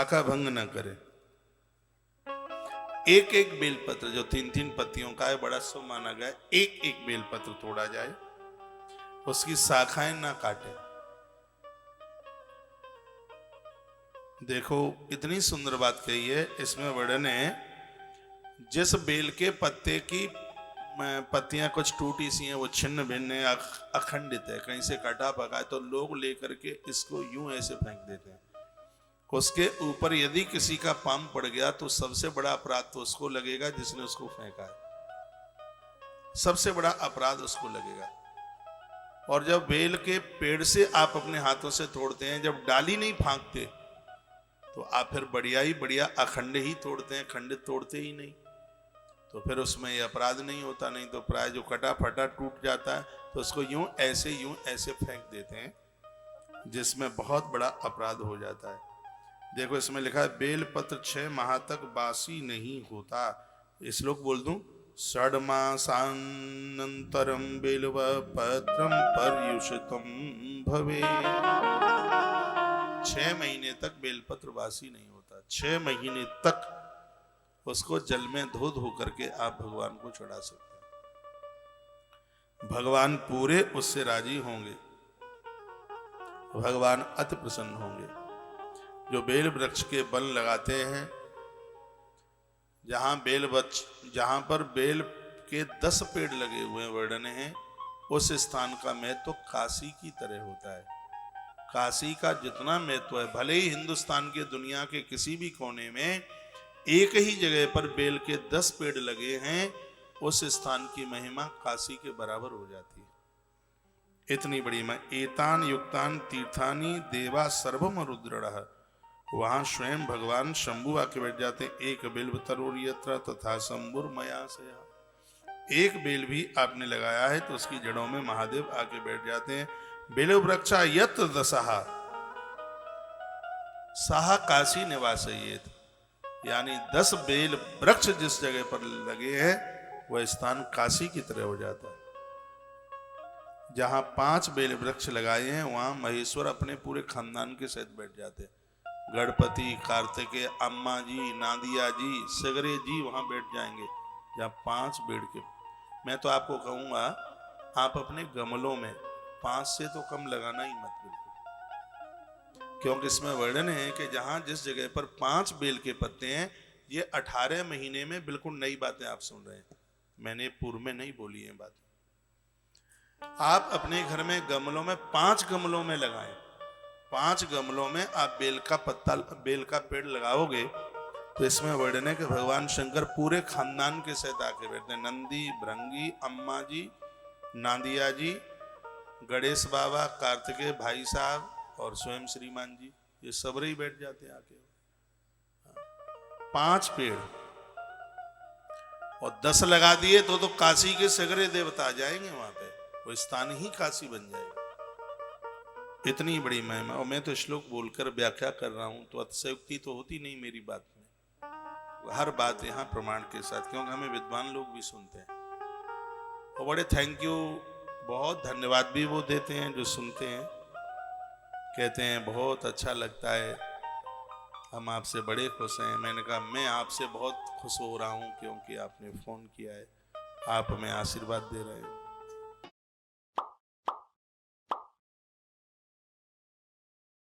शाखा भंग न करे। एक एक बेलपत्र जो 3-3 पत्तियों का है बड़ा शुभ माना गया, एक एक बेलपत्र तोड़ा जाए, उसकी शाखाएं ना काटे। देखो इतनी सुंदर बात कही है, इसमें वर्णन है जिस बेल के पत्ते की पत्तियां कुछ टूटी सी हैं, वो छिन्न भिन्न है, अखंडित है, कहीं से कटा पका है, तो लोग लेकर के इसको यूं ऐसे फेंक देते हैं। उसके ऊपर यदि किसी का पाम पड़ गया तो सबसे बड़ा अपराध तो उसको लगेगा जिसने उसको फेंका है, सबसे बड़ा अपराध उसको लगेगा। और जब बेल के पेड़ से आप अपने हाथों से तोड़ते हैं, जब डाली नहीं फांकते, तो आप फिर बढ़िया ही बढ़िया अखंड ही तोड़ते हैं, खंडित तोड़ते ही नहीं, तो फिर उसमें ये अपराध नहीं होता। नहीं तो प्राय जो कटा फटा टूट जाता है तो उसको यूं ऐसे फेंक देते हैं, जिसमें बहुत बड़ा अपराध हो जाता है। देखो इसमें लिखा है बेल पत्र 6 माह तक बासी नहीं होता। श्लोक बोल दूं, षड्मासानंतरम बेलव पत्रम पर्युषितम भवे। 6 महीने तक बेलपत्र बासी नहीं होता। 6 महीने तक उसको जल में धो धो करके आप भगवान को चढ़ा सकते हैं। भगवान पूरे उससे राजी होंगे, भगवान अति प्रसन्न होंगे। जो बेल वृक्ष के बन लगाते हैं, जहां पर बेल के 10 पेड़ लगे हुए वर्णन हैं, उस स्थान का महत्व तो काशी की तरह होता है। काशी का जितना महत्व है, भले ही हिंदुस्तान के दुनिया के किसी भी कोने में एक ही जगह पर बेल के 10 पेड़ लगे हैं, उस स्थान की महिमा काशी के बराबर हो जाती है। इतनी बड़ी महिमा। एतान युक्तान तीर्थानी देवा सर्वम रुद्रः। वहां स्वयं भगवान शंभु आके बैठ जाते हैं। एक बिल्व तरुर यत्र तथा शंभुर मया सया। एक बेल भी आपने लगाया है तो उसकी जड़ों में महादेव आके बैठ जाते हैं। बेल वृक्षा यत्र दशहा साहा काशी निवासयेत, यानी 10 बेल वृक्ष जिस जगह पर लगे हैं वह स्थान काशी की तरह हो जाता है। जहां 5 बेल वृक्ष लगाए हैं वहां महेश्वर अपने पूरे खानदान के साथ बैठ जाते हैं। गणपति, कार्तिकेय, अम्मा जी, नादिया जी, सगरे जी वहां बैठ जाएंगे। जहां 5 बेल के, मैं तो आपको कहूंगा आप अपने गमलों में 5 से तो कम लगाना ही मत बिल्कुल, क्योंकि इसमें वर्णन है कि जहां जिस जगह पर 5 बेल के पत्ते हैं, ये 18 महीने में बिल्कुल नई बातें आप सुन रहे हैं, मैंने पूर्व में नहीं बोली है बात। आप अपने घर में गमलों में 5 गमलों में लगाएं, 5 गमलों में आप बेल का पेड़ लगाओगे तो इसमें वर्णन है कि भगवान शंकर पूरे खानदान के साथ आके बैठते हैं। नंदी, भृंगी, अम्मा जी, नादिया जी, गणेश बाबा, कार्तिकेय भाई साहब और स्वयं श्रीमान जी, ये सब ही बैठ जाते हैं आके। 5 पेड़ और 10 लगा दिए तो काशी के सगरे देवता आ जाएंगे वहां पे, वो स्थान ही काशी बन जाएगा। इतनी बड़ी महिमा। और मैं तो श्लोक बोलकर व्याख्या कर रहा हूं तो अतिशयोक्ति तो होती नहीं मेरी बात में, हर बात यहाँ प्रमाण के साथ, क्योंकि हमें विद्वान लोग भी सुनते हैं और बड़े थैंक यू, बहुत धन्यवाद भी वो देते हैं जो सुनते हैं, कहते हैं बहुत अच्छा लगता है, हम आपसे बड़े खुश हैं। मैंने कहा मैं आपसे बहुत खुश हो रहा हूँ क्योंकि आपने फोन किया है, आप हमें आशीर्वाद दे रहे हैं।